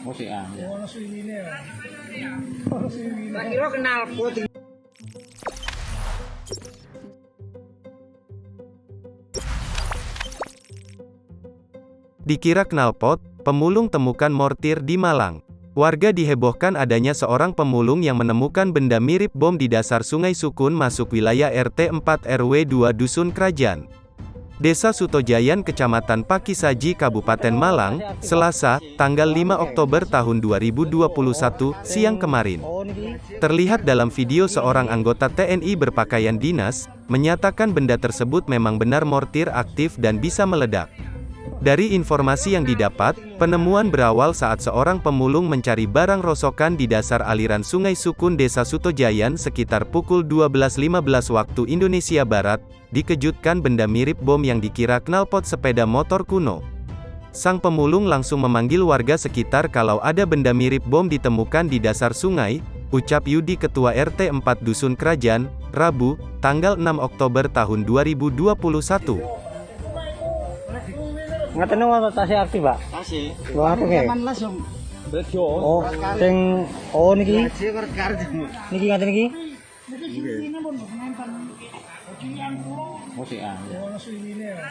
Musik ah. Ono suwine ya. Ono suwine. Tak kira kenal pot. Dikira knalpot, pemulung temukan mortir di Malang. Warga dihebohkan adanya seorang pemulung yang menemukan benda mirip bom di dasar Sungai Sukun masuk wilayah RT 4 RW 2 Dusun Kerajaan, Desa Sutojayan, Kecamatan Pakisaji, Kabupaten Malang, Selasa, tanggal 5 Oktober tahun 2021, siang kemarin. Terlihat dalam video seorang anggota TNI berpakaian dinas, menyatakan benda tersebut memang benar mortir aktif dan bisa meledak. Dari informasi yang didapat, penemuan berawal saat seorang pemulung mencari barang rosokan di dasar aliran Sungai Sukun Desa Sutojayan sekitar pukul 12.15 waktu Indonesia Barat, dikejutkan benda mirip bom yang dikira knalpot sepeda motor kuno. Sang pemulung langsung memanggil warga sekitar kalau ada benda mirip bom ditemukan di dasar sungai, ucap Yudi Ketua RT 4 Dusun Kerajaan, Rabu, tanggal 6 Oktober tahun 2021. Ngaten wae tasih aktif, Pak. Tasih. Wah, oke. Zaman langsung. Bejo. Oh, sing niki. Niki ngaten niki. Musik ah. Ono suwine ya.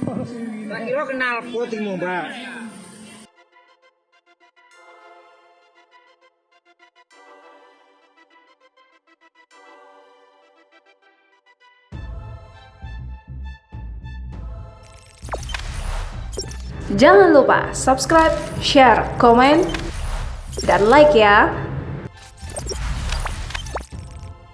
Ono suwine. Tak kira kenal pot iki, Mbak. Jangan lupa subscribe, share, komen, dan like ya.